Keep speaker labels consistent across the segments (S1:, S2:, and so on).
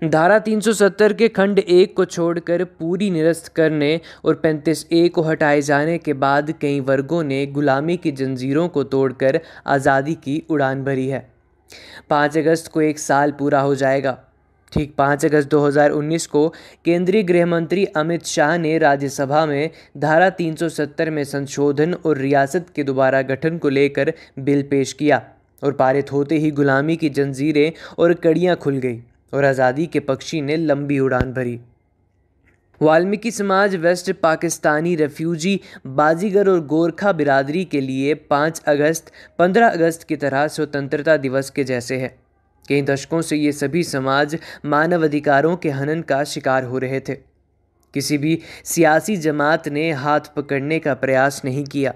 S1: धारा 370 के खंड 1 को छोड़कर पूरी निरस्त करने और 35A को हटाए जाने के बाद कई वर्गों ने गुलामी की जंजीरों को तोड़कर आज़ादी की उड़ान भरी है। 5 अगस्त को एक साल पूरा हो जाएगा। ठीक 5 अगस्त 2019 को केंद्रीय गृह मंत्री अमित शाह ने राज्यसभा में धारा 370 में संशोधन और रियासत के दोबारा गठन को लेकर बिल पेश किया और पारित होते ही गुलामी की जंजीरें और कड़ियां खुल गई और आज़ादी के पक्षी ने लंबी उड़ान भरी। वाल्मीकि समाज वेस्ट पाकिस्तानी रेफ्यूजी बाजीगर और गोरखा बिरादरी के लिए 5 अगस्त 15 अगस्त की तरह स्वतंत्रता दिवस के जैसे है। कई दशकों से ये सभी समाज मानव अधिकारों के हनन का शिकार हो रहे थे। किसी भी सियासी जमात ने हाथ पकड़ने का प्रयास नहीं किया।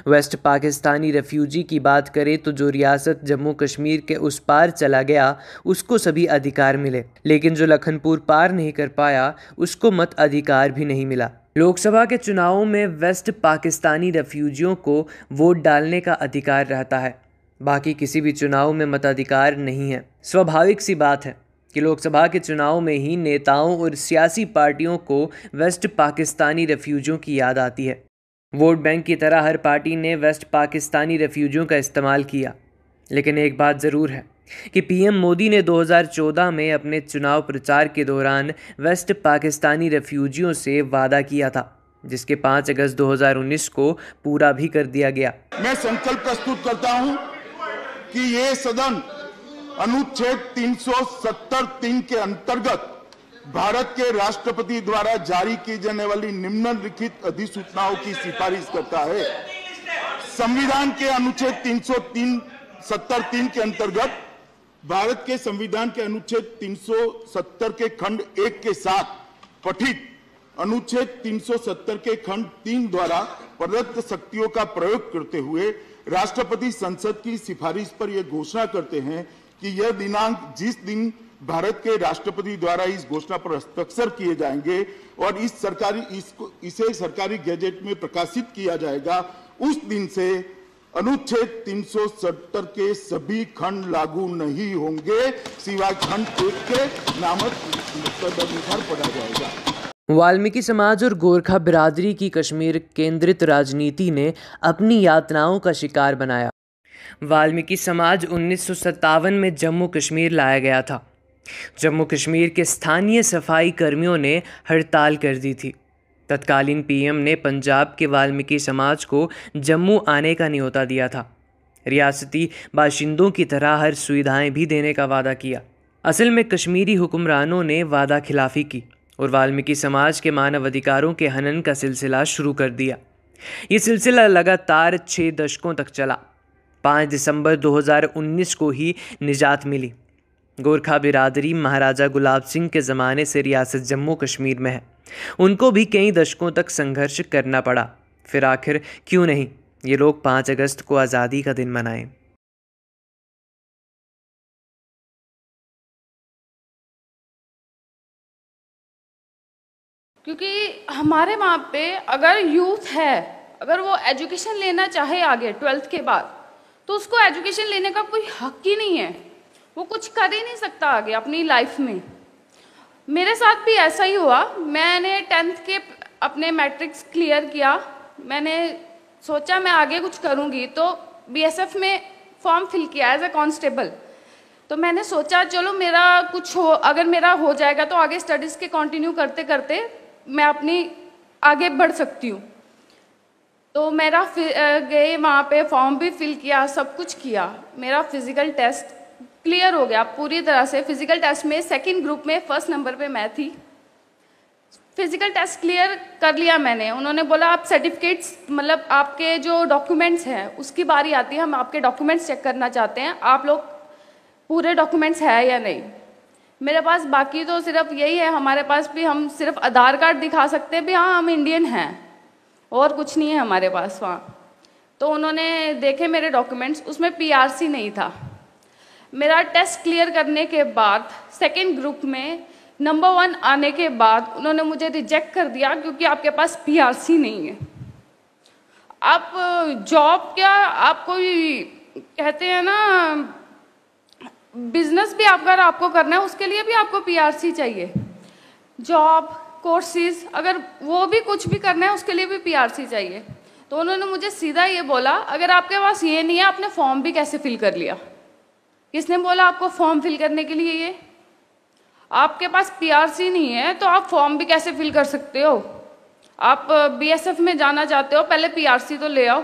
S1: वेस्ट पाकिस्तानी रेफ्यूजी की बात करें तो जो रियासत जम्मू कश्मीर के उस पार चला गया उसको सभी अधिकार मिले, लेकिन जो लखनपुर पार नहीं कर पाया उसको मत अधिकार भी नहीं मिला। लोकसभा के चुनावों में वेस्ट पाकिस्तानी रेफ्यूजियों को वोट डालने का अधिकार रहता है, बाकी किसी भी चुनाव में मताधिकार नहीं है। स्वाभाविक सी बात है कि लोकसभा के चुनाव में ही नेताओं और सियासी पार्टियों को वेस्ट पाकिस्तानी रेफ्यूजियों की याद आती है। वोट बैंक की तरह हर पार्टी ने वेस्ट पाकिस्तानी रेफ्यूजियों का इस्तेमाल किया, लेकिन एक बात ज़रूर है कि पीएम मोदी ने 2014 में अपने चुनाव प्रचार के दौरान वेस्ट पाकिस्तानी रेफ्यूजियों से वादा किया था, जिसके 5 अगस्त 2019 को पूरा भी कर दिया गया।
S2: मैं संकल्प प्रस्तुत करता हूं कि ये सदन अनुच्छेद 370(3) के अंतर्गत भारत के राष्ट्रपति द्वारा जारी की जाने वाली निम्नलिखित अधिसूचनाओं की सिफारिश करता है। संविधान के अनुच्छेद 370(3) के अंतर्गत भारत के संविधान के अनुच्छेद 370 के खंड 1 के साथ पठित अनुच्छेद 370 के खंड 3 द्वारा प्रदत्त शक्तियों का प्रयोग करते हुए राष्ट्रपति संसद की सिफारिश पर यह घोषणा करते हैं कि यह दिनांक जिस दिन भारत के राष्ट्रपति द्वारा इस घोषणा पर हस्ताक्षर किए जाएंगे और इसे सरकारी गैजेट में प्रकाशित किया जाएगा, उस दिन से अनुच्छेद 370 के सभी खंड लागू नहीं होंगे, सिवाय खंड 1 के नामक तदनुसार पढ़ा जाएगा।
S1: वाल्मीकि समाज और गोरखा बिरादरी की कश्मीर केंद्रित राजनीति ने अपनी यातनाओं का शिकार बनाया। वाल्मीकि समाज 1957 में जम्मू कश्मीर लाया गया था। जम्मू कश्मीर के स्थानीय सफाई कर्मियों ने हड़ताल कर दी थी। तत्कालीन पीएम ने पंजाब के वाल्मीकि समाज को जम्मू आने का न्योता दिया था। रियासती बाशिंदों की तरह हर सुविधाएं भी देने का वादा किया। असल में कश्मीरी हुक्मरानों ने वादा खिलाफी की और वाल्मीकि समाज के मानव अधिकारों के हनन का सिलसिला शुरू कर दिया। ये सिलसिला लगातार 6 दशकों तक चला। 5 दिसंबर 2019 को ही निजात मिली। गोरखा बिरादरी महाराजा गुलाब सिंह के ज़माने से रियासत जम्मू कश्मीर में है। उनको भी कई दशकों तक संघर्ष करना पड़ा। फिर आखिर क्यों नहीं ये लोग 5 अगस्त को आज़ादी का दिन मनाएं।
S3: क्योंकि हमारे वहाँ पे अगर यूथ है, अगर वो एजुकेशन लेना चाहे आगे 12th के बाद, तो उसको एजुकेशन लेने का कोई हक ही नहीं है। वो कुछ कर ही नहीं सकता आगे अपनी लाइफ में। मेरे साथ भी ऐसा ही हुआ। मैंने 10th के अपने मैट्रिक्स क्लियर किया। मैंने सोचा मैं आगे कुछ करूँगी, तो बीएसएफ में फॉर्म फिल किया एज ए कांस्टेबल। तो मैंने सोचा चलो मेरा कुछ हो, अगर मेरा हो जाएगा तो आगे स्टडीज़ के कंटिन्यू करते करते मैं अपनी आगे बढ़ सकती हूँ। तो मेरा गए वहाँ पे फॉर्म भी फिल किया, सब कुछ किया। मेरा फिज़िकल टेस्ट क्लियर हो गया पूरी तरह से। फिज़िकल टेस्ट में 2nd ग्रुप में 1st नंबर पे मैं थी। फिज़िकल टेस्ट क्लियर कर लिया मैंने। उन्होंने बोला आप सर्टिफिकेट्स, मतलब आपके जो डॉक्यूमेंट्स हैं उसकी बारी आती है, हम आपके डॉक्यूमेंट्स चेक करना चाहते हैं, आप लोग पूरे डॉक्यूमेंट्स है या नहीं। मेरे पास बाकी तो सिर्फ यही है, हमारे पास भी हम सिर्फ आधार कार्ड दिखा सकते हैं भी हाँ हम इंडियन हैं, और कुछ नहीं है हमारे पास वहाँ। तो उन्होंने देखे मेरे डॉक्यूमेंट्स, उसमें पीआरसी नहीं था। मेरा टेस्ट क्लियर करने के बाद 2nd ग्रुप में नंबर 1 आने के बाद उन्होंने मुझे रिजेक्ट कर दिया क्योंकि आपके पास पीआरसी नहीं है। आप जॉब क्या, आप कोई कहते हैं ना बिजनेस भी अगर आपको करना है उसके लिए भी आपको पीआरसी चाहिए। जॉब, कोर्सेज, अगर वो भी कुछ भी करना है उसके लिए भी पीआरसी चाहिए। तो उन्होंने मुझे सीधा ये बोला, अगर आपके पास ये नहीं है आपने फॉर्म भी कैसे फिल कर लिया? किसने बोला आपको फॉर्म फिल करने के लिए? ये आपके पास पीआरसी नहीं है तो आप फॉर्म भी कैसे फिल कर सकते हो? आप बीएसएफ में जाना चाहते हो, पहले पीआरसी तो ले आओ।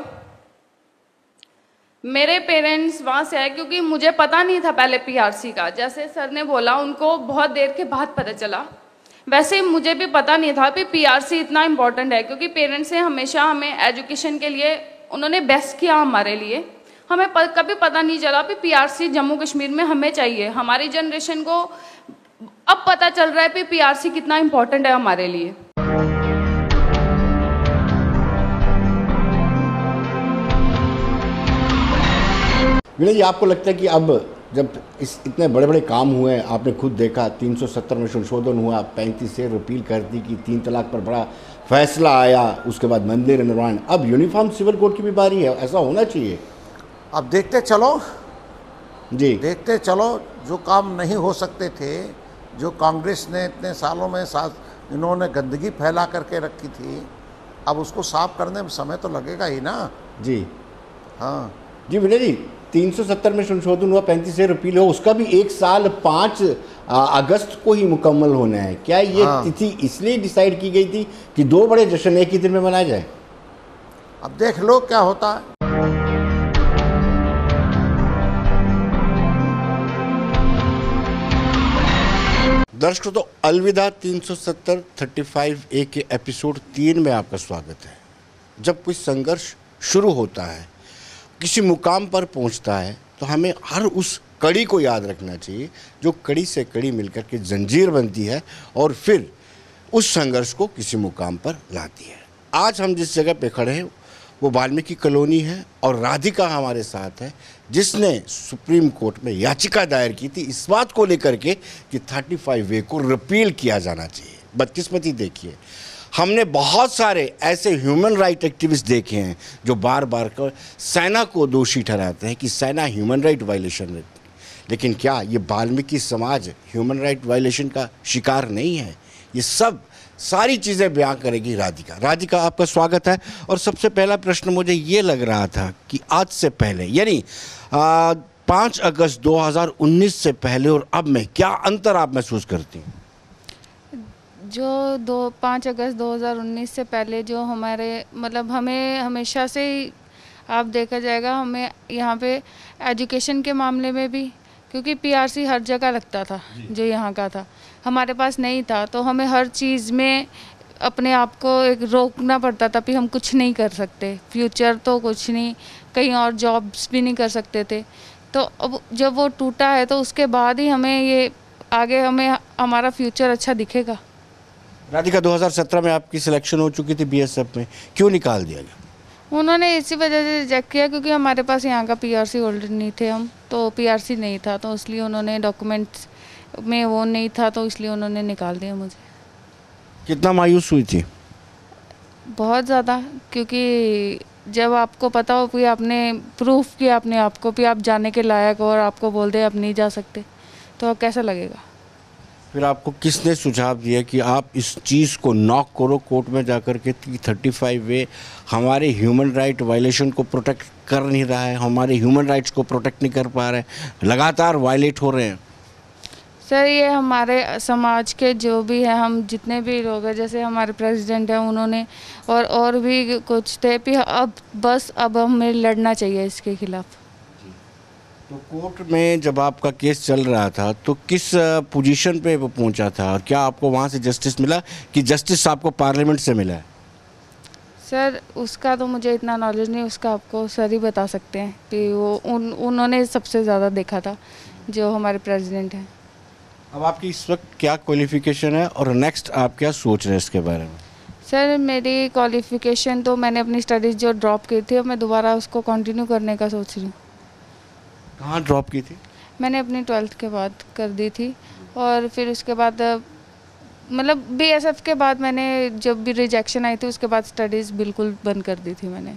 S3: मेरे पेरेंट्स वहाँ से आए क्योंकि मुझे पता नहीं था पहले पीआरसी का। जैसे सर ने बोला उनको बहुत देर के बाद पता चला, वैसे ही मुझे भी पता नहीं था कि पीआरसी इतना इम्पोर्टेंट है, क्योंकि पेरेंट्स ने हमेशा हमें एजुकेशन के लिए उन्होंने बेस्ट किया हमारे लिए। हमें कभी पता नहीं चला कि पीआरसी जम्मू कश्मीर में हमें चाहिए। हमारी जनरेशन को अब पता चल रहा है कि पीआरसी कितना इम्पोर्टेंट है हमारे लिए।
S4: विनय जी, आपको लगता है कि अब जब इतने बड़े बड़े काम हुए हैं, आपने खुद देखा 370 में संशोधन हुआ, 35 से रिपील कर दी कि 3 तलाक पर बड़ा फैसला आया, उसके बाद मंदिर निर्माण, अब यूनिफॉर्म सिविल कोड की भी बारी है, ऐसा होना चाहिए।
S5: अब देखते चलो
S4: जी,
S5: देखते चलो। जो काम नहीं हो सकते थे, जो कांग्रेस ने इतने सालों में इन्होंने गंदगी फैला करके रखी थी, अब उसको साफ करने में समय तो लगेगा ही ना।
S4: जी
S5: हाँ
S4: जी विनय जी, 370 में संशोधन हुआ, 35 से रिपील हो, उसका भी 1 साल 5 अगस्त को ही मुकम्मल होना है। क्या ये तिथि इसलिए डिसाइड की गई थी कि 2 बड़े जश्न एक ही दिन में मनाया जाए?
S5: अब देख लो क्या होता है।
S4: दर्शकों, तो अलविदा 370 35A के एपिसोड 3 में आपका स्वागत है। जब कोई संघर्ष शुरू होता है, किसी मुकाम पर पहुंचता है, तो हमें हर उस कड़ी को याद रखना चाहिए जो कड़ी से कड़ी मिलकर के जंजीर बनती है और फिर उस संघर्ष को किसी मुकाम पर लाती है। आज हम जिस जगह पे खड़े हैं वो वाल्मीकि कॉलोनी है और राधिका हमारे साथ है, जिसने सुप्रीम कोर्ट में याचिका दायर की थी इस बात को लेकर के कि 35A को रिपील किया जाना चाहिए। बदकिस्मती देखिए, हमने बहुत सारे ऐसे ह्यूमन राइट एक्टिविस्ट देखे हैं जो बार बार कर सेना को दोषी ठहराते हैं कि सेना ह्यूमन राइट वायलेशन है। लेकिन क्या ये वाल्मीकि समाज ह्यूमन राइट वायलेशन का शिकार नहीं है? ये सब सारी चीज़ें बयां करेगी राधिका। राधिका, आपका स्वागत है। और सबसे पहला प्रश्न मुझे ये लग रहा था कि आज से पहले, यानी 5 अगस्त 2019 से पहले और अब में क्या अंतर आप महसूस करती हैं?
S6: जो 5 अगस्त 2019 से पहले जो हमारे मतलब हमें हमेशा से ही आप देखा जाएगा, हमें यहाँ पे एजुकेशन के मामले में भी, क्योंकि पीआरसी हर जगह लगता था जो यहाँ का था, हमारे पास नहीं था, तो हमें हर चीज़ में अपने आप को एक रोकना पड़ता था कि हम कुछ नहीं कर सकते, फ्यूचर तो कुछ नहीं, कहीं और जॉब्स भी नहीं कर सकते थे। तो अब जब वो टूटा है तो उसके बाद ही हमें ये आगे हमें हमारा फ्यूचर अच्छा दिखेगा।
S4: राधिका, 2017 में आपकी सिलेक्शन हो चुकी थी बीएसएफ में, क्यों निकाल दिया गया?
S6: उन्होंने इसी वजह से रिजेक्ट किया क्योंकि हमारे पास यहाँ का पीआरसी होल्डर नहीं थे हम, तो पीआरसी नहीं था, तो इसलिए उन्होंने डॉक्यूमेंट्स में वो नहीं था, तो इसलिए उन्होंने निकाल दिया मुझे।
S4: कितना मायूस हुई थी?
S6: बहुत ज़्यादा, क्योंकि जब आपको पता हो कि आपने प्रूफ किया अपने आप को कि आप जाने के लायक हो और आपको बोल दे आप नहीं जा सकते, तो कैसा लगेगा?
S4: फिर आपको किसने सुझाव दिया कि आप इस चीज़ को नॉक करो कोर्ट में जाकर के 35A हमारे ह्यूमन राइट वायलेशन को प्रोटेक्ट कर नहीं रहा है, हमारे ह्यूमन राइट्स को प्रोटेक्ट नहीं कर पा रहे हैं, लगातार वायलेट हो रहे हैं?
S6: सर, ये हमारे समाज के जो भी हैं, हम जितने भी लोग हैं, जैसे हमारे प्रेसिडेंट हैं, उन्होंने और भी कुछ थे कि अब हमें लड़ना चाहिए इसके खिलाफ।
S4: तो कोर्ट में जब आपका केस चल रहा था तो किस पोजीशन पे वो पहुंचा था और क्या आपको वहाँ से जस्टिस मिला कि जस्टिस आपको पार्लियामेंट से मिला है?
S6: सर, उसका तो मुझे इतना नॉलेज नहीं, उसका आपको सर ही बता सकते हैं कि वो उन्होंने सबसे ज़्यादा देखा था, जो हमारे प्रेसिडेंट हैं।
S4: अब आपकी इस वक्त क्या क्वालिफिकेशन है और नेक्स्ट आप क्या सोच रहे हैं इसके बारे में?
S6: सर, मेरी क्वालिफिकेशन तो मैंने अपनी स्टडीज़ जो ड्रॉप की थी, अब मैं दोबारा उसको कंटिन्यू करने का सोच रही हूँ।
S4: कहाँ ड्रॉप की थी?
S6: मैंने अपनी 12th के बाद कर दी थी और फिर उसके बाद मतलब बीएसएफ के बाद मैंने जब भी रिजेक्शन आई थी उसके बाद स्टडीज़ बिल्कुल बंद कर दी थी मैंने।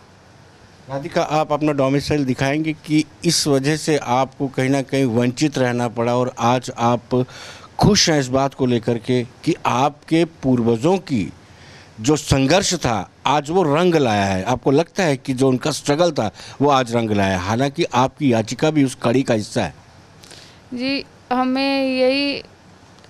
S4: राधिका, आप अपना डोमिसाइल दिखाएंगे कि इस वजह से आपको कहीं ना कहीं वंचित रहना पड़ा और आज आप खुश हैं इस बात को लेकर के कि आपके पूर्वजों की जो संघर्ष था आज वो रंग लाया है? आपको लगता है कि जो उनका स्ट्रगल था वो आज रंग लाया है, हालांकि आपकी याचिका भी उस कड़ी का हिस्सा है?
S6: जी, हमें यही,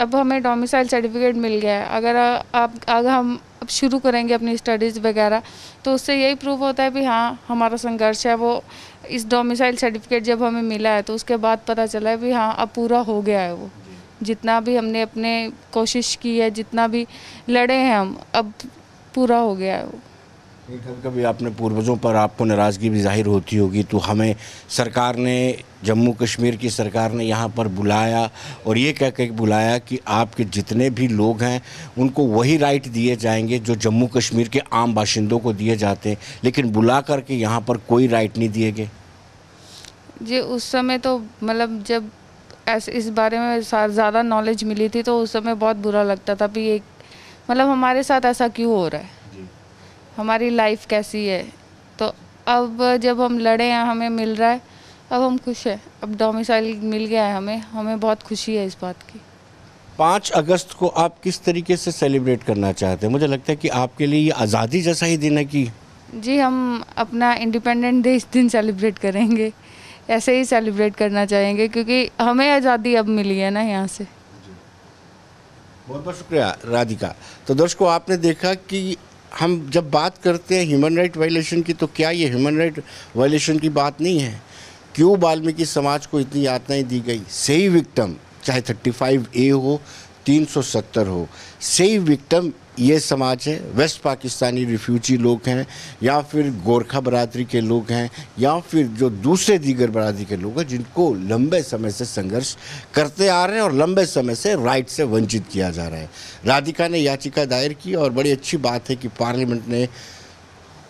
S6: अब हमें डोमिसाइल सर्टिफिकेट मिल गया है। अगर हम अब शुरू करेंगे अपनी स्टडीज़ वगैरह, तो उससे यही प्रूव होता है भी हाँ, हमारा संघर्ष है वो, इस डोमिसाइल सर्टिफिकेट जब हमें मिला है तो उसके बाद पता चला है भी हाँ, अब पूरा हो गया है वो, जितना भी हमने अपने कोशिश की है, जितना भी लड़े हैं हम, अब पूरा हो गया है वो।
S4: कभी कभी आपने पूर्वजों पर आपको नाराज़गी भी जाहिर होती होगी, तो हमें सरकार ने, जम्मू कश्मीर की सरकार ने यहाँ पर बुलाया और ये कह के बुलाया कि आपके जितने भी लोग हैं उनको वही राइट दिए जाएंगे जो जम्मू कश्मीर के आम बाशिंदों को दिए जाते हैं, लेकिन बुला करके यहाँ पर कोई राइट नहीं दिए गए।
S6: जी, उस समय तो मतलब जब ऐसे इस बारे में ज़्यादा नॉलेज मिली थी तो उस समय बहुत बुरा लगता था भी एक, मतलब हमारे साथ ऐसा क्यों हो रहा है, हमारी लाइफ कैसी है। तो अब जब हम लड़े हैं, हमें मिल रहा है, अब हम खुश हैं, अब डोमिसाइल मिल गया है हमें बहुत खुशी है इस बात की।
S4: 5 अगस्त को आप किस तरीके से सेलिब्रेट करना चाहते हैं? मुझे लगता है कि आपके लिए ये आज़ादी जैसा ही दिन है कि
S6: जी, हम अपना इंडिपेंडेंट डे इस दिन सेलिब्रेट करेंगे, ऐसे ही सेलिब्रेट करना चाहेंगे क्योंकि हमें आज़ादी अब मिली है ना यहाँ से।
S4: बहुत बहुत शुक्रिया राधिका। तो दर्शकों, आपने देखा कि हम जब बात करते हैं ह्यूमन राइट वायलेशन की, तो क्या ये ह्यूमन राइट वायलेशन की बात नहीं है? क्यों वाल्मीकि समाज को इतनी यातनाएं दी गई? सही विक्टिम चाहे 35A हो, 370 हो, सही विक्टिम ये समाज है। वेस्ट पाकिस्तानी रिफ्यूजी लोग हैं, या फिर गोरखा बरादरी के लोग हैं, या फिर जो दूसरे दीगर बरादरी के लोग हैं जिनको लंबे समय से संघर्ष करते आ रहे हैं और लंबे समय से राइट से वंचित किया जा रहा है। राधिका ने याचिका दायर की और बड़ी अच्छी बात है कि पार्लियामेंट ने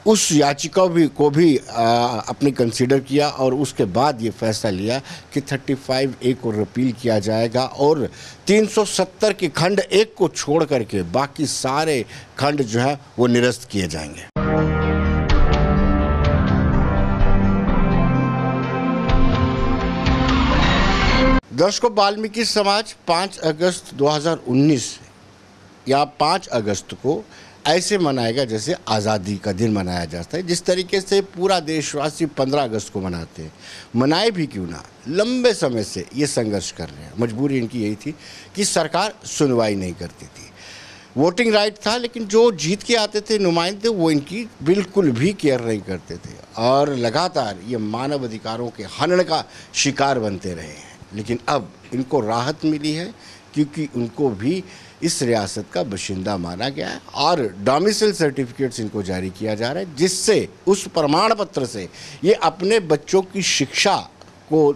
S4: उस याचिका को भी अपनी कंसीडर किया और उसके बाद ये फैसला लिया कि 35A को रिपील किया जाएगा और 370 के खंड 1 को छोड़ करके बाकी सारे खंड जो है वो निरस्त किए जाएंगे। दर्शकों, वाल्मीकि समाज 5 अगस्त 2019 या 5 अगस्त को ऐसे मनाएगा जैसे आज़ादी का दिन मनाया जाता है, जिस तरीके से पूरा देशवासी 15 अगस्त को मनाते हैं। मनाए भी क्यों ना, लंबे समय से ये संघर्ष कर रहे हैं। मजबूरी इनकी यही थी कि सरकार सुनवाई नहीं करती थी। वोटिंग राइट था, लेकिन जो जीत के आते थे नुमाइंदे, वो इनकी बिल्कुल भी केयर नहीं करते थे और लगातार ये मानव अधिकारों के हनन का शिकार बनते रहे हैं। लेकिन अब इनको राहत मिली है क्योंकि उनको भी इस रियासत का बाशिंदा माना गया है और डोमिसाइल सर्टिफिकेट्स इनको जारी किया जा रहा है, जिससे उस प्रमाण पत्र से ये अपने बच्चों की शिक्षा को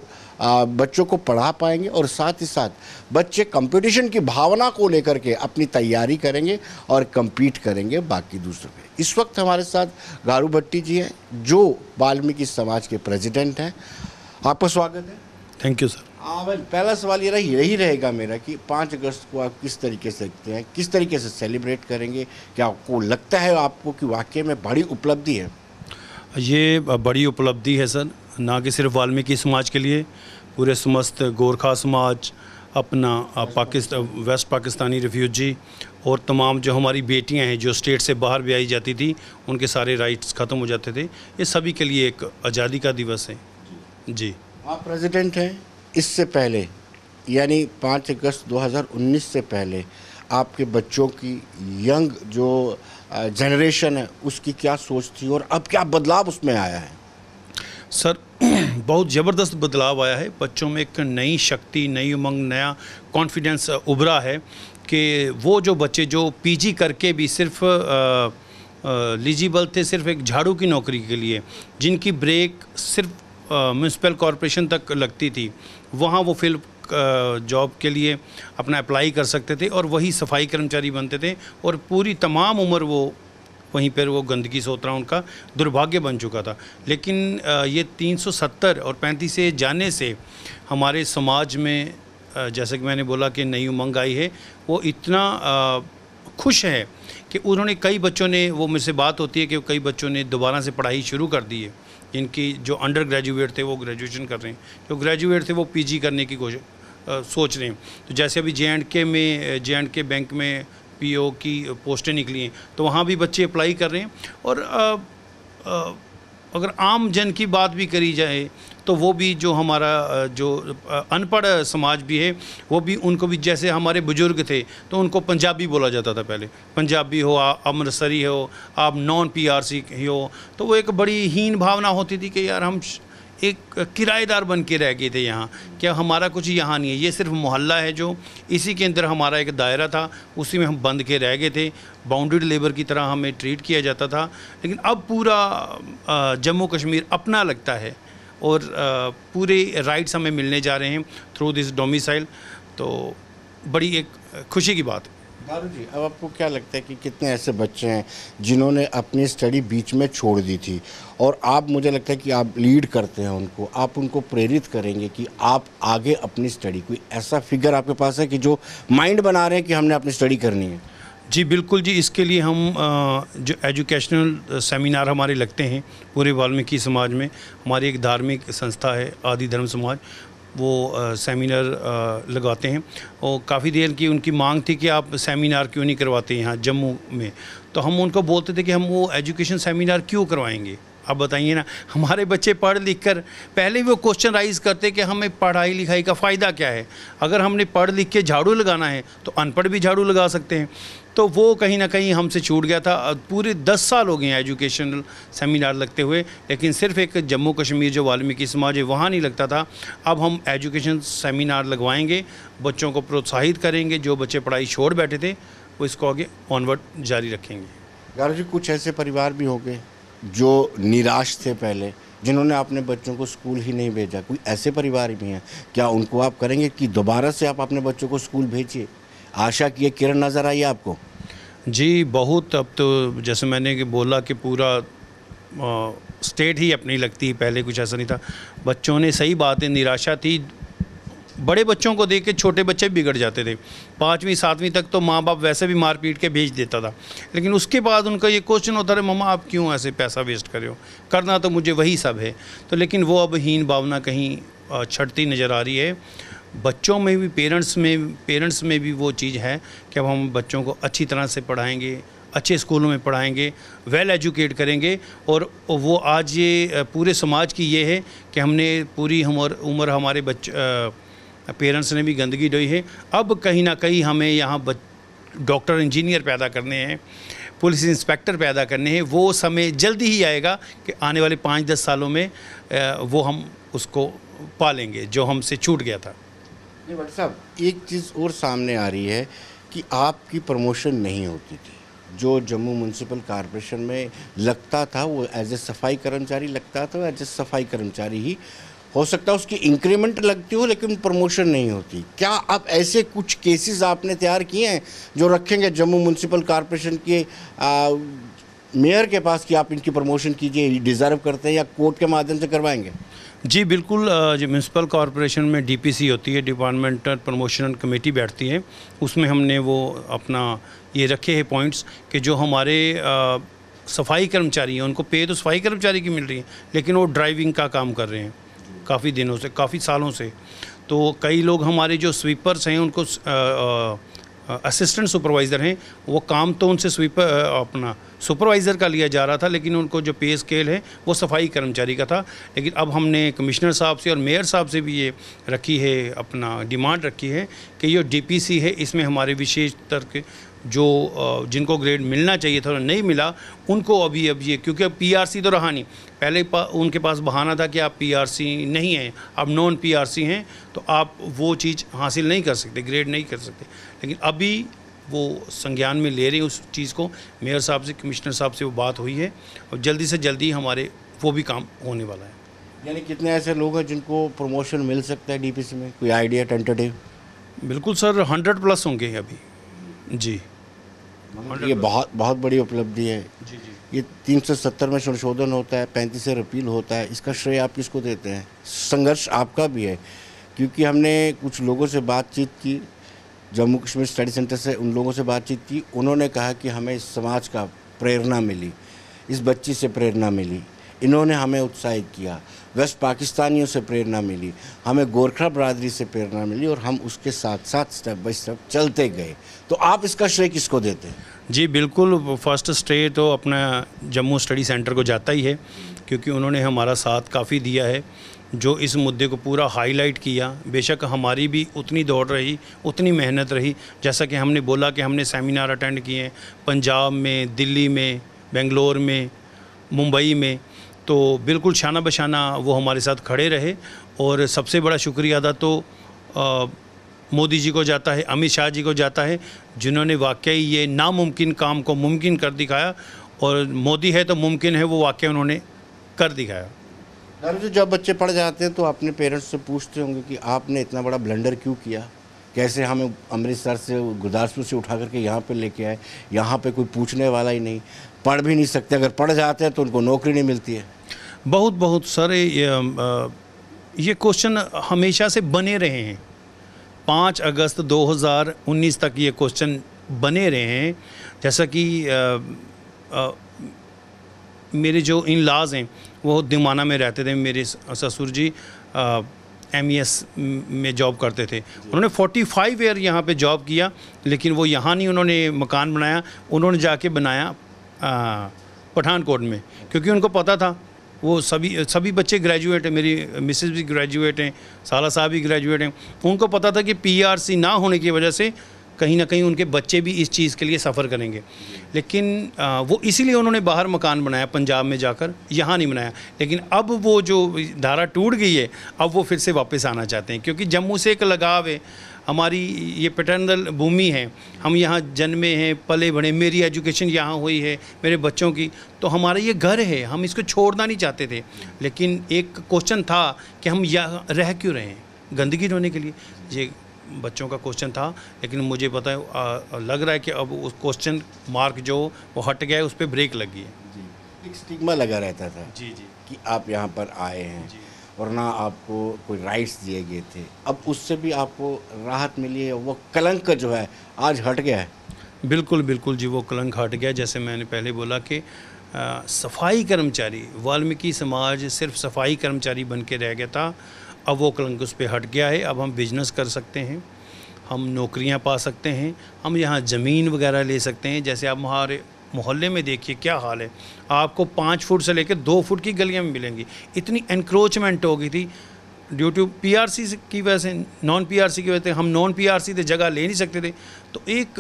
S4: बच्चों को पढ़ा पाएंगे और साथ ही साथ बच्चे कंपटीशन की भावना को लेकर के अपनी तैयारी करेंगे और compete करेंगे बाकी दूसरों पे। इस वक्त हमारे साथ गारू भट्टी जी हैं जो वाल्मीकि समाज के प्रेसिडेंट हैं। आपका स्वागत है।
S7: Thank you sir.
S4: पहला सवाल ये यही रहेगा मेरा कि 5 अगस्त को आप किस तरीके से देखते हैं, किस तरीके से सेलिब्रेट करेंगे? क्या आपको लगता है आपको कि वाकई में बड़ी उपलब्धि है?
S7: ये बड़ी उपलब्धि है सर, ना कि सिर्फ वाल्मीकि समाज के लिए, पूरे समस्त गोरखा समाज, अपना वेस्ट पाकिस्तानी रिफ्यूजी और तमाम जो हमारी बेटियां हैं जो स्टेट से बाहर भी आई जाती थी, उनके सारे राइट्स ख़त्म हो जाते थे। ये सभी के लिए एक आज़ादी का दिवस है। जी,
S4: आप प्रेसिडेंट हैं। इससे पहले यानी 5 अगस्त 2019 से पहले आपके बच्चों की यंग जो जनरेशन है उसकी क्या सोच थी और अब क्या बदलाव उसमें आया है?
S7: सर, बहुत ज़बरदस्त बदलाव आया है। बच्चों में एक नई शक्ति, नई उमंग, नया कॉन्फिडेंस उभरा है कि वो जो बच्चे जो पीजी करके भी सिर्फ एलिजिबल थे सिर्फ एक झाड़ू की नौकरी के लिए, जिनकी ब्रेक सिर्फ म्यूनसिपल कॉरपोरेशन तक लगती थी, वहाँ वो फिर जॉब के लिए अपना अप्लाई कर सकते थे और वही सफाई कर्मचारी बनते थे और पूरी तमाम उम्र वो वहीं पर वो गंदगी से उतरा, उनका दुर्भाग्य बन चुका था। लेकिन ये 370 और 35 से जाने से हमारे समाज में जैसे कि मैंने बोला कि नई उमंग आई है। वो इतना खुश है कि उन्होंने कई बच्चों ने, वो मुझसे बात होती है कि कई बच्चों ने दोबारा से पढ़ाई शुरू कर दी है जिनकी जो अंडर ग्रेजुएट थे वो ग्रेजुएशन कर रहे हैं, जो ग्रेजुएट थे वो पीजी करने की सोच रहे हैं। तो जैसे अभी जे.एंड.के बैंक में पीओ की पोस्टें निकली हैं, तो वहाँ भी बच्चे अप्लाई कर रहे हैं। और अगर आम जन की बात भी करी जाए तो वो भी जो हमारा जो अनपढ़ समाज भी है, वो भी, उनको भी, जैसे हमारे बुजुर्ग थे तो उनको पंजाबी बोला जाता था पहले, पंजाबी हो, अमृतसरी हो, आप नॉन पीआरसी हो, तो वो एक बड़ी हीन भावना होती थी कि यार हम एक किराएदार बन के रह गए थे यहाँ, क्या हमारा कुछ यहाँ नहीं है, ये सिर्फ मोहल्ला है जो इसी के अंदर हमारा एक दायरा था, उसी में हम बंद के रह गए थे, बाउंडेड लेबर की तरह हमें ट्रीट किया जाता था। लेकिन अब पूरा जम्मू कश्मीर अपना लगता है और पूरे राइट्स हमें मिलने जा रहे हैं थ्रू दिस डोमिसाइल, तो बड़ी एक खुशी की बात है।
S4: दारू जी, अब आपको क्या लगता है कि कितने ऐसे बच्चे हैं जिन्होंने अपनी स्टडी बीच में छोड़ दी थी, और आप, मुझे लगता है कि आप लीड करते हैं उनको, आप उनको प्रेरित करेंगे कि आप आगे अपनी स्टडी, कोई ऐसा फिगर आपके पास है कि जो माइंड बना रहे हैं कि हमने अपनी स्टडी करनी है?
S7: जी बिल्कुल जी, इसके लिए हम जो एजुकेशनल सेमिनार हमारे लगते हैं पूरे वाल्मीकि समाज में, हमारी एक धार्मिक संस्था है आदि धर्म समाज, वो सेमिनार लगाते हैं। और काफ़ी देर की उनकी मांग थी कि आप सेमिनार क्यों नहीं करवाते यहाँ जम्मू में, तो हम उनको बोलते थे कि हम वो एजुकेशन सेमिनार क्यों करवाएंगे, आप बताइए ना। हमारे बच्चे पढ़ लिख कर पहले भी वो क्वेश्चन राइज़ करते कि हमें पढ़ाई लिखाई का फ़ायदा क्या है, अगर हमने पढ़ लिख के झाड़ू लगाना है तो अनपढ़ भी झाड़ू लगा सकते हैं। तो वो कहीं ना कहीं हमसे छूट गया था। पूरे 10 साल हो गए हैं एजुकेशनल सेमिनार लगते हुए, लेकिन सिर्फ एक जम्मू कश्मीर जो वाल्मीकि समाज है वहाँ नहीं लगता था। अब हम एजुकेशन सेमिनार लगवाएंगे, बच्चों को प्रोत्साहित करेंगे, जो बच्चे पढ़ाई छोड़ बैठे थे वो इसको आगे ऑनवर्ड जारी रखेंगे।
S4: गारू जी, कुछ ऐसे परिवार भी होंगे जो निराश थे पहले, जिन्होंने अपने बच्चों को स्कूल ही नहीं भेजा, कोई ऐसे परिवार भी हैं, क्या उनको आप करेंगे कि दोबारा से आप अपने बच्चों को स्कूल भेजिए? आशा की एक किरण नज़र आई आपको?
S7: जी बहुत, अब तो जैसे मैंने बोला कि पूरा स्टेट ही अपनी लगती है, पहले कुछ ऐसा नहीं था। बच्चों ने, सही बात है, निराशा थी, बड़े बच्चों को देख के छोटे बच्चे बिगड़ जाते थे। 5वीं 7वीं तक तो माँ बाप वैसे भी मार पीट के भेज देता था, लेकिन उसके बाद उनका ये क्वेश्चन होता है, मम्मा आप क्यों ऐसे पैसा वेस्ट कर रहे हो, करना तो मुझे वही सब है। तो लेकिन वो अब हीन भावना कहीं छटती नज़र आ रही है। बच्चों में भी, पेरेंट्स में भी वो चीज़ है कि अब हम बच्चों को अच्छी तरह से पढ़ाएंगे, अच्छे स्कूलों में पढ़ाएंगे, वेल एजुकेट करेंगे। और वो आज ये पूरे समाज की ये है कि हमने पूरी उम्र हमारे पेरेंट्स ने भी गंदगी ढोई है। अब कहीं ना कहीं हमें यहाँ डॉक्टर इंजीनियर पैदा करने हैं, पुलिस इंस्पेक्टर पैदा करने हैं। वो समय जल्दी ही आएगा कि आने वाले 5-10 सालों में वो हम उसको पालेंगे जो हमसे छूट गया था।
S4: नहीं भट्ट साहब, एक चीज़ और सामने आ रही है कि आपकी प्रमोशन नहीं होती थी। जो जम्मू म्यूनसिपल कॉरपोरेशन में लगता था वो एज ए सफाई कर्मचारी लगता था, एज ए सफाई कर्मचारी ही हो सकता है उसकी इंक्रीमेंट लगती हो, लेकिन प्रमोशन नहीं होती। क्या आप ऐसे कुछ केसेस आपने तैयार किए हैं जो रखेंगे जम्मू म्यूनसिपल कॉरपोरेशन के मेयर के पास कि आप इनकी प्रमोशन कीजिए, डिज़र्व करते हैं, या कोर्ट के माध्यम से करवाएंगे?
S7: जी बिल्कुल, जो म्यूनसिपल कॉरपोरेशन में डीपीसी होती है, डिपार्टमेंटल प्रमोशन कमेटी बैठती है, उसमें हमने वो अपना ये रखे हैं पॉइंट्स कि जो हमारे सफाई कर्मचारी हैं उनको पे तो सफाई कर्मचारी की मिल रही है, लेकिन वो ड्राइविंग का काम कर रहे हैं काफ़ी दिनों से, काफ़ी सालों से। तो कई लोग हमारे जो स्वीपर्स हैं उनको असिस्टेंट सुपरवाइज़र हैं, वो काम तो उनसे स्वीपर अपना सुपरवाइज़र का लिया जा रहा था, लेकिन उनको जो पे स्केल है वो सफाई कर्मचारी का था। लेकिन अब हमने कमिश्नर साहब से और मेयर साहब से भी ये रखी है, अपना डिमांड रखी है कि ये डीपीसी है, इसमें हमारे विशेष स्तर के जो जिनको ग्रेड मिलना चाहिए था नहीं मिला, उनको अब ये क्योंकि अब पीआरसी तो रहा नहीं, पहले उनके पास बहाना था कि आप पीआरसी नहीं हैं, आप नॉन पीआरसी हैं, तो आप वो चीज़ हासिल नहीं कर सकते, ग्रेड नहीं कर सकते। लेकिन अभी वो संज्ञान में ले रहे हैं उस चीज़ को, मेयर साहब से, कमिश्नर साहब से वो बात हुई है, और जल्दी से जल्दी हमारे वो भी काम होने वाला है।
S4: यानी कितने ऐसे लोग हैं जिनको प्रमोशन मिल सकता है डीपीसी में, कोई आइडिया टेंटेटिव?
S7: बिल्कुल सर, 100+ होंगे अभी जी।
S4: ये बहुत बड़ी उपलब्धि है
S7: जी।
S4: ये 370 में संशोधन होता है, 35 से रिपील होता है, इसका श्रेय आप किसको देते हैं? संघर्ष आपका भी है, क्योंकि हमने कुछ लोगों से बातचीत की, जम्मू कश्मीर स्टडी सेंटर से उन लोगों से बातचीत की, उन्होंने कहा कि हमें इस समाज का प्रेरणा मिली, इस बच्ची से प्रेरणा मिली, इन्होंने हमें उत्साहित किया, वेस्ट पाकिस्तानियों से प्रेरणा मिली, हमें गोरखा बरादरी से प्रेरणा मिली और हम उसके साथ साथ स्टेप बाय स्टेप चलते गए। तो आप इसका श्रेय किसको देते हैं?
S7: जी बिल्कुल, फर्स्ट श्रेय तो अपना जम्मू स्टडी सेंटर को जाता ही है, क्योंकि उन्होंने हमारा साथ काफ़ी दिया है, जो इस मुद्दे को पूरा हाईलाइट किया। बेशक हमारी भी उतनी दौड़ रही, उतनी मेहनत रही, जैसा कि हमने बोला कि हमने सेमिनार अटेंड किए हैं पंजाब में, दिल्ली में, बेंगलोर में, मुंबई में, तो बिल्कुल शाना बशाना वो हमारे साथ खड़े रहे। और सबसे बड़ा शुक्रिया अदा तो मोदी जी को जाता है, अमित शाह जी को जाता है, जिन्होंने वाकई ये नामुमकिन काम को मुमकिन कर दिखाया। और मोदी है तो मुमकिन है, वो वाकई उन्होंने कर दिखाया।
S4: जो जब बच्चे पढ़ जाते हैं तो अपने पेरेंट्स से पूछते होंगे कि आपने इतना बड़ा ब्लंडर क्यों किया, कैसे हमें अमृतसर से, गुरदासपुर से उठा करके यहाँ पे लेके आए, यहाँ पे कोई पूछने वाला ही नहीं, पढ़ भी नहीं सकते, अगर पढ़ जाते हैं तो उनको नौकरी नहीं मिलती है।
S7: बहुत सारे ये क्वेश्चन हमेशा से बने रहे हैं। 5 अगस्त 2019 तक ये क्वेश्चन बने रहे हैं। जैसा कि मेरे जो इन लॉज हैं वो दिमाना में रहते थे, मेरे ससुर जी MES में जॉब करते थे। उन्होंने 45 ईयर यहाँ पे जॉब किया, लेकिन वो यहाँ नहीं उन्होंने मकान बनाया, उन्होंने जाके बनाया पठानकोट में, क्योंकि उनको पता था वो सभी बच्चे ग्रेजुएट हैं, मेरी मिसेस भी ग्रेजुएट हैं, साला साहब भी ग्रेजुएट हैं। उनको पता था कि PRC ना होने की वजह से कहीं ना कहीं उनके बच्चे भी इस चीज़ के लिए सफ़र करेंगे, लेकिन वो इसीलिए उन्होंने बाहर मकान बनाया पंजाब में जाकर, यहाँ नहीं बनाया। लेकिन अब वो जो धारा टूट गई है, अब वो फिर से वापस आना चाहते हैं, क्योंकि जम्मू से एक लगाव है, हमारी ये पैटर्नल भूमि है, हम यहाँ जन्मे हैं, पले बढ़े, मेरी एजुकेशन यहाँ हुई है, मेरे बच्चों की, तो हमारा ये घर है, हम इसको छोड़ना नहीं चाहते थे। लेकिन एक क्वेश्चन था कि हम यहाँ रह क्यों रहे हैं, गंदगी ढोने के लिए, ये बच्चों का क्वेश्चन था। लेकिन मुझे पता है, लग रहा है कि अब उस क्वेश्चन मार्क जो वो हट गया है, उस पर ब्रेक लग गई है।
S4: जी, एक स्टिग्मा लगा रहता था
S7: जी
S4: कि आप यहाँ पर आए हैं और ना आपको कोई राइट्स दिए गए थे, अब उससे भी आपको राहत मिली है, वो कलंक जो है आज हट गया है।
S7: बिल्कुल बिल्कुल जी, वो कलंक हट गया। जैसे मैंने पहले बोला कि सफाई कर्मचारी, वाल्मीकि समाज सिर्फ सफाई कर्मचारी बन के रह गया था, अब वो कलंक उस पर हट गया है। अब हम बिजनेस कर सकते हैं, हम नौकरियां पा सकते हैं, हम यहाँ ज़मीन वगैरह ले सकते हैं। जैसे आप हमारे मोहल्ले में देखिए क्या हाल है, आपको 5 फुट से लेकर 2 फुट की गलियां में मिलेंगी। इतनी एनक्रोचमेंट हो गई थी ड्यू टू PRC की वजह से, नॉन PRC की वजह से। हम नॉन PRC से जगह ले नहीं सकते थे, तो एक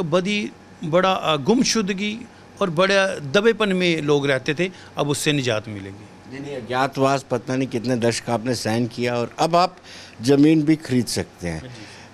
S7: बड़ा गुमशुदगी और बड़ा दबेपन में लोग रहते थे। अब उससे निजात मिलेगी।
S4: नहीं, अज्ञातवास पता नहीं कितने दशक आपने सहन किया और अब आप ज़मीन भी खरीद सकते हैं।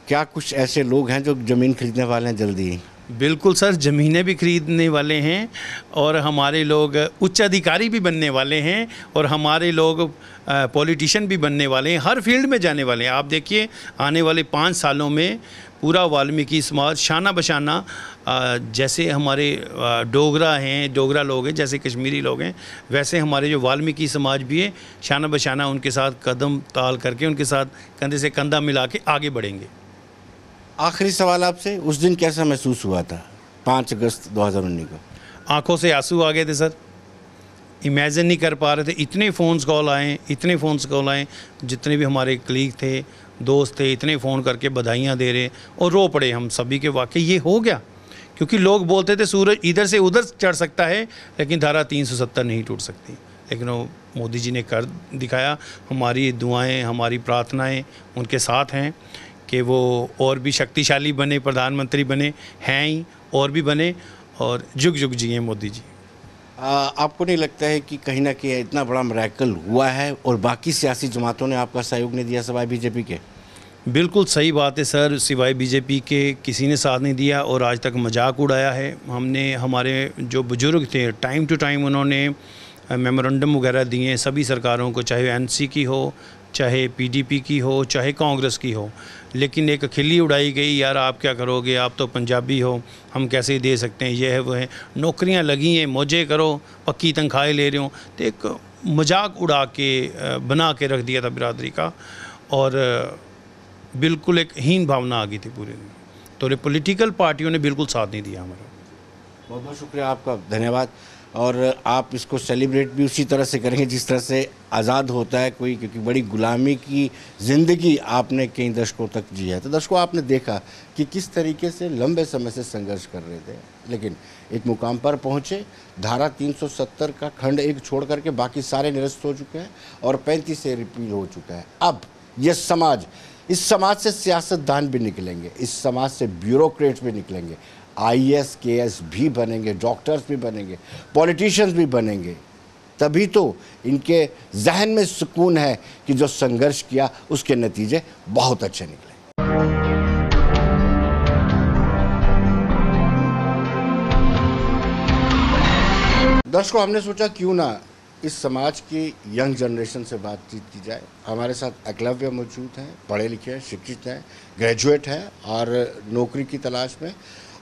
S4: क्या कुछ ऐसे लोग हैं जो ज़मीन खरीदने वाले हैं जल्दी ही?
S7: बिल्कुल सर, ज़मीनें भी खरीदने वाले हैं और हमारे लोग उच्च अधिकारी भी बनने वाले हैं और हमारे लोग पॉलिटिशियन भी बनने वाले हैं, हर फील्ड में जाने वाले हैं। आप देखिए आने वाले 5 सालों में पूरा वाल्मीकि समाज शाना बशाना, जैसे हमारे डोगरा हैं, डोगरा लोग हैं, जैसे कश्मीरी लोग हैं, वैसे हमारे जो वाल्मीकि समाज भी है, शाना बशाना उनके साथ कदम ताल करके, उनके साथ कंधे से कंधा मिला के आगे बढ़ेंगे।
S4: आखिरी सवाल आपसे, उस दिन कैसा महसूस हुआ था 5 अगस्त 2019 को?
S7: आंखों से आंसू आ गए थे सर, इमेजिन नहीं कर पा रहे थे। इतने फ़ोन्स कॉल आए, जितने भी हमारे कलीग थे, दोस्त थे, इतने फ़ोन करके बधाइयाँ दे रहे और रो पड़े हम सभी के, वाकई ये हो गया। क्योंकि लोग बोलते थे सूरज इधर से उधर चढ़ सकता है, लेकिन धारा 370 नहीं टूट सकती, लेकिन वो मोदी जी ने कर दिखाया। हमारी दुआएं, हमारी प्रार्थनाएं उनके साथ हैं कि वो और भी शक्तिशाली बने, प्रधानमंत्री बने, हैं ही और भी बने, और जुग जुग जिए मोदी जी।
S4: आपको नहीं लगता है कि कहीं ना कहीं इतना बड़ा मिरेकल हुआ है और बाकी सियासी जमातों ने आपका सहयोग नहीं दिया सिवाय बीजेपी के?
S7: बिल्कुल सही बात है सर, सिवाय बीजेपी के किसी ने साथ नहीं दिया और आज तक मजाक उड़ाया है। हमने, हमारे जो बुजुर्ग थे, टाइम टू टाइम उन्होंने मेमोरेंडम वगैरह दिए सभी सरकारों को, चाहे NC की हो, चाहे PDP की हो, चाहे कांग्रेस की हो, लेकिन एक खिल्ली उड़ाई गई, यार आप क्या करोगे, आप तो पंजाबी हो, हम कैसे दे सकते हैं, ये है वो है, नौकरियां लगी हैं, मौजे करो, पक्की तनख्वाहें ले रहे हो। तो एक मजाक उड़ा के बना के रख दिया था बिरादरी का, और बिल्कुल एक हीन भावना आ गई थी पूरे दिन। तो पॉलिटिकल पार्टियों ने बिल्कुल साथ नहीं दिया हमारा।
S4: बहुत बहुत शुक्रिया आपका, धन्यवाद। और आप इसको सेलिब्रेट भी उसी तरह से करेंगे जिस तरह से आज़ाद होता है कोई, क्योंकि बड़ी गुलामी की ज़िंदगी आपने कई दशकों तक जी है। तो दशकों आपने देखा कि किस तरीके से लंबे समय से संघर्ष कर रहे थे, लेकिन एक मुकाम पर पहुँचे। धारा 370 का खंड 1 छोड़ करके बाकी सारे निरस्त हो चुके हैं और 35 से रिपील हो चुका है। अब ये समाज, इस समाज से सियासतदान भी निकलेंगे, इस समाज से ब्यूरोक्रेट्स भी निकलेंगे, IAS KS भी बनेंगे, डॉक्टर्स भी बनेंगे, पॉलिटिशियंस भी बनेंगे। तभी तो इनके जहन में सुकून है कि जो संघर्ष किया उसके नतीजे बहुत अच्छे निकले। दर्शकों, हमने सोचा क्यों ना इस समाज की यंग जनरेशन से बातचीत की जाए। हमारे साथ एकलव्य मौजूद हैं, पढ़े लिखे हैं, शिक्षित हैं, ग्रेजुएट हैं और नौकरी की तलाश में।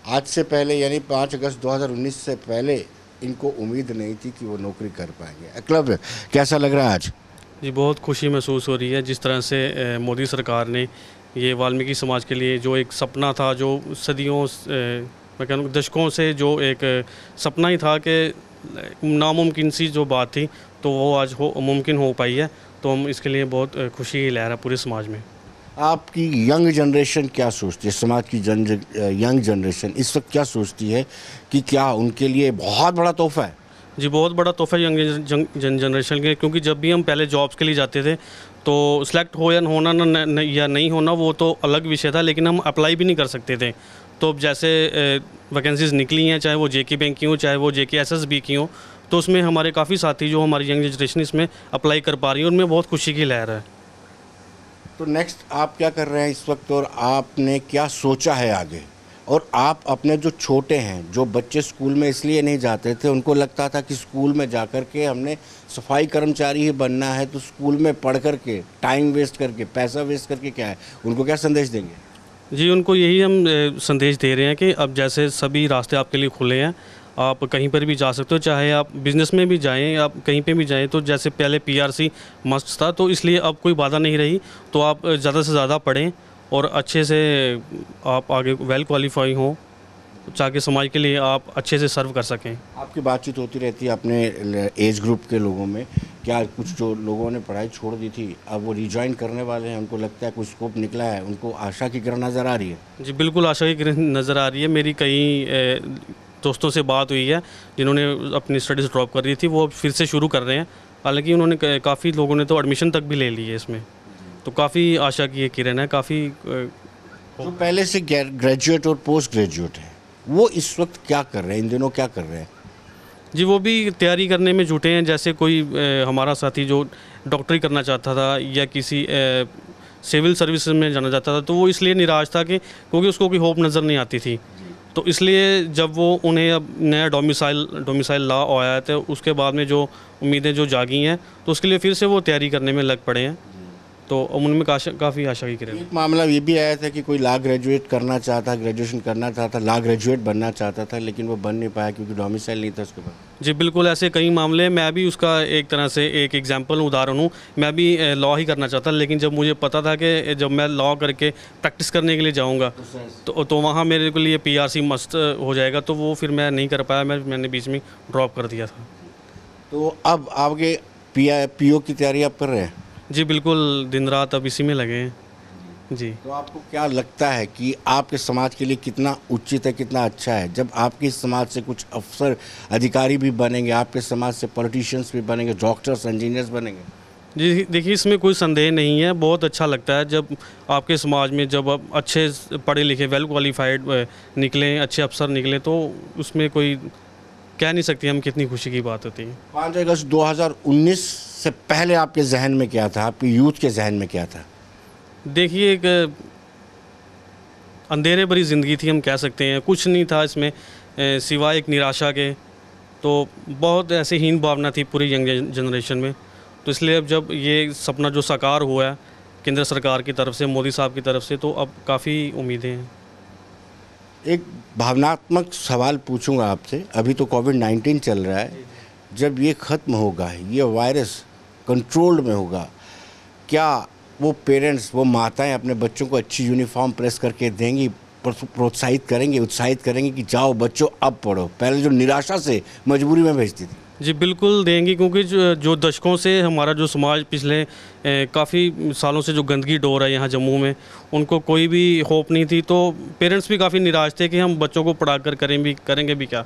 S4: आज से पहले यानी 5 अगस्त 2019 से पहले इनको उम्मीद नहीं थी कि वो नौकरी कर पाएंगे। एकलव्य, कैसा लग रहा है आज?
S8: जी, बहुत खुशी महसूस हो रही है। जिस तरह से मोदी सरकार ने ये वाल्मीकि समाज के लिए जो एक सपना था, जो सदियों मैं कहूँ दशकों से जो एक सपना ही था कि नामुमकिन सी जो बात थी, तो वो आज मुमकिन हो पाई है। तो हम इसके लिए बहुत खुशी की लहर है पूरे समाज में।
S4: आपकी यंग जनरेशन क्या सोचती है? समाज की यंग जनरेशन इस वक्त क्या सोचती है कि क्या उनके लिए बहुत बड़ा तोहफा है?
S8: जी, बहुत बड़ा तोहफा यंग जनरेशन के, क्योंकि जब भी हम पहले जॉब्स के लिए जाते थे तो सिलेक्ट हो या होना ना या नहीं होना वो तो अलग विषय था, लेकिन हम अप्लाई भी नहीं कर सकते थे। तो जैसे वैकेंसीज़ निकली हैं, चाहे वो JK बैंक की हो, चाहे वो JK SSB की हो, तो उसमें हमारे काफ़ी साथी जो हमारी यंग जनरेशन इसमें अप्लाई कर पा रही है, उनमें बहुत खुशी की लहर है।
S4: तो नेक्स्ट आप क्या कर रहे हैं इस वक्त और आपने क्या सोचा है आगे? और आप अपने जो छोटे हैं, जो बच्चे स्कूल में इसलिए नहीं जाते थे, उनको लगता था कि स्कूल में जा कर के हमने सफाई कर्मचारी ही बनना है, तो स्कूल में पढ़ कर के टाइम वेस्ट करके पैसा वेस्ट करके क्या है, उनको क्या संदेश देंगे?
S8: जी, उनको यही हम संदेश दे रहे हैं कि अब जैसे सभी रास्ते आपके लिए खुले हैं, आप कहीं पर भी जा सकते हो, चाहे आप बिज़नेस में भी जाएं, आप कहीं पे भी जाएं। तो जैसे पहले PRC मस्ट था, तो इसलिए अब कोई बाधा नहीं रही। तो आप ज़्यादा से ज़्यादा पढ़ें और अच्छे से आप आगे वेल क्वालिफाई हों, ताकि समाज के लिए आप अच्छे से सर्व कर सकें।
S4: आपकी बातचीत होती रहती है अपने एज ग्रुप के लोगों में, क्या कुछ जो लोगों ने पढ़ाई छोड़ दी थी अब वो रिजॉइन करने वाले हैं, उनको लगता है कुछ स्कोप निकला है, उनको आशा की किरण नज़र आ रही है? जी,
S8: बिल्कुल आशा की किरण नज़र आ रही है। मेरी कई दोस्तों से बात हुई है जिन्होंने अपनी स्टडीज़ ड्रॉप कर दी थी, वो फिर से शुरू कर रहे हैं। हालांकि उन्होंने काफ़ी लोगों ने तो एडमिशन तक भी ले ली है इसमें, तो काफ़ी आशा की ये किरण है। काफ़ी
S4: जो पहले से ग्रेजुएट और पोस्ट ग्रेजुएट है वो इस वक्त क्या कर रहे हैं, इन दिनों क्या कर रहे हैं?
S8: जी, वो भी तैयारी करने में जुटे हैं। जैसे कोई हमारा साथी जो डॉक्टरी करना चाहता था या किसी सिविल सर्विसेज में जाना चाहता था, तो वो इसलिए निराश था कि क्योंकि उसको कोई होप नज़र नहीं आती थी। तो इसलिए जब वो उन्हें अब नया डोमिसाइल लॉ आया है, तो उसके बाद में जो उम्मीदें जो जागी हैं, तो उसके लिए फिर से वो तैयारी करने में लग पड़े हैं। तो उनमें काफ़ी आशा की किरण।
S4: एक मामला ये भी आया था कि कोई लॉ ग्रेजुएट करना चाहता, ग्रेजुएशन करना चाहता, लॉ ग्रेजुएट बनना चाहता था, लेकिन वो बन नहीं पाया क्योंकि डोमिसाइल नहीं था उसके बाद।
S8: जी, बिल्कुल ऐसे कई मामले। मैं भी उसका एक तरह से एक एग्जांपल उदाहरण हूँ। मैं भी लॉ ही करना चाहता, लेकिन जब मुझे पता था कि जब मैं लॉ करके प्रैक्टिस करने के लिए जाऊँगा तो वहाँ मेरे के लिए PRC मस्ट हो जाएगा, तो वो फिर मैं नहीं कर पाया, मैंने बीच में ड्रॉप कर दिया था।
S4: तो अब आगे PO की तैयारी आप कर रहे हैं?
S8: जी, बिल्कुल दिन रात अब इसी में लगे हैं। जी,
S4: तो आपको क्या लगता है कि आपके समाज के लिए कितना उचित है, कितना अच्छा है जब आपके समाज से कुछ अफसर अधिकारी भी बनेंगे, आपके समाज से पॉलिटिशियंस भी बनेंगे, डॉक्टर्स इंजीनियर्स बनेंगे?
S8: जी, देखिए इसमें कोई संदेह नहीं है। बहुत अच्छा लगता है जब आपके समाज में जब आप अच्छे पढ़े लिखे वेल क्वालिफाइड निकलें, अच्छे अफसर निकलें, तो उसमें कोई कह नहीं सकती हम कितनी खुशी की बात होती है।
S4: 5 अगस्त 2019 से पहले आपके जहन में क्या था, आपके यूथ के जहन में क्या था?
S8: देखिए, एक अंधेरे भरी ज़िंदगी थी, हम कह सकते हैं। कुछ नहीं था इसमें सिवाय एक निराशा के। तो बहुत ऐसे हीन भावना थी पूरी यंग जनरेशन में। तो इसलिए अब जब ये सपना जो साकार हुआ है केंद्र सरकार की तरफ से, मोदी साहब की तरफ से, तो अब काफ़ी उम्मीदें हैं।
S4: एक भावनात्मक सवाल पूछूंगा आपसे। अभी तो कोविड-19 चल रहा है, जब ये ख़त्म होगा, ये वायरस कंट्रोल्ड में होगा, क्या वो पेरेंट्स, वो माताएं अपने बच्चों को अच्छी यूनिफॉर्म प्रेस करके देंगी प्रोत्साहित करेंगे, उत्साहित करेंगे कि जाओ बच्चों अब पढ़ो, पहले जो निराशा से मजबूरी में भेजती थी?
S8: जी बिल्कुल देंगी, क्योंकि जो दशकों से हमारा जो समाज पिछले काफ़ी सालों से जो गंदगी डोर है यहाँ जम्मू में, उनको कोई भी होप नहीं थी। तो पेरेंट्स भी काफ़ी निराश थे कि हम बच्चों को पढ़ा कर करेंगे भी क्या,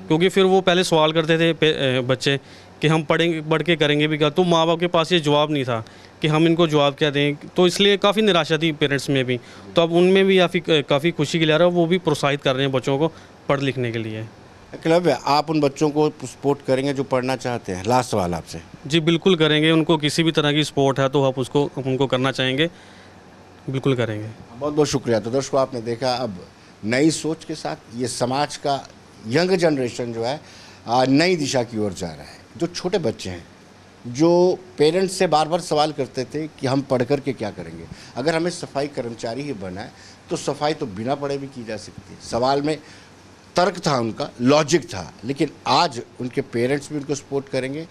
S8: क्योंकि फिर वो पहले सवाल करते थे बच्चे कि हम पढ़ के करेंगे भी क्या। तो माँ बाप के पास ये जवाब नहीं था कि हम इनको जवाब क्या दें, तो इसलिए काफ़ी निराशा थी पेरेंट्स में भी। तो अब उनमें भी काफ़ी खुशी की लहर है, वो भी प्रोत्साहित कर रहे हैं बच्चों को पढ़ लिखने के लिए।
S4: क्लब है, आप उन बच्चों को सपोर्ट करेंगे जो पढ़ना चाहते हैं? लास्ट सवाल आपसे।
S8: जी बिल्कुल करेंगे, उनको किसी भी तरह की सपोर्ट है तो आप उनको करना चाहेंगे, बिल्कुल करेंगे।
S4: बहुत बहुत शुक्रिया। तो दर्शकों, आपने देखा अब नई सोच के साथ ये समाज का यंग जनरेशन जो है नई दिशा की ओर जा रहा है। जो छोटे बच्चे हैं, जो पेरेंट्स से बार बार सवाल करते थे कि हम पढ़ कर के क्या करेंगे, अगर हमें सफाई कर्मचारी ही बना है तो सफाई तो बिना पढ़े भी की जा सकती है। सवाल में तर्क था, उनका लॉजिक था, लेकिन आज उनके पेरेंट्स भी उनको सपोर्ट करेंगे,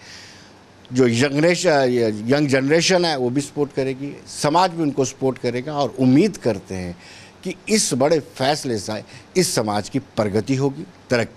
S4: जो यंग जनरेशन है वो भी सपोर्ट करेगी, समाज भी उनको सपोर्ट करेगा। और उम्मीद करते हैं कि इस बड़े फैसले से इस समाज की प्रगति होगी, तरक्की।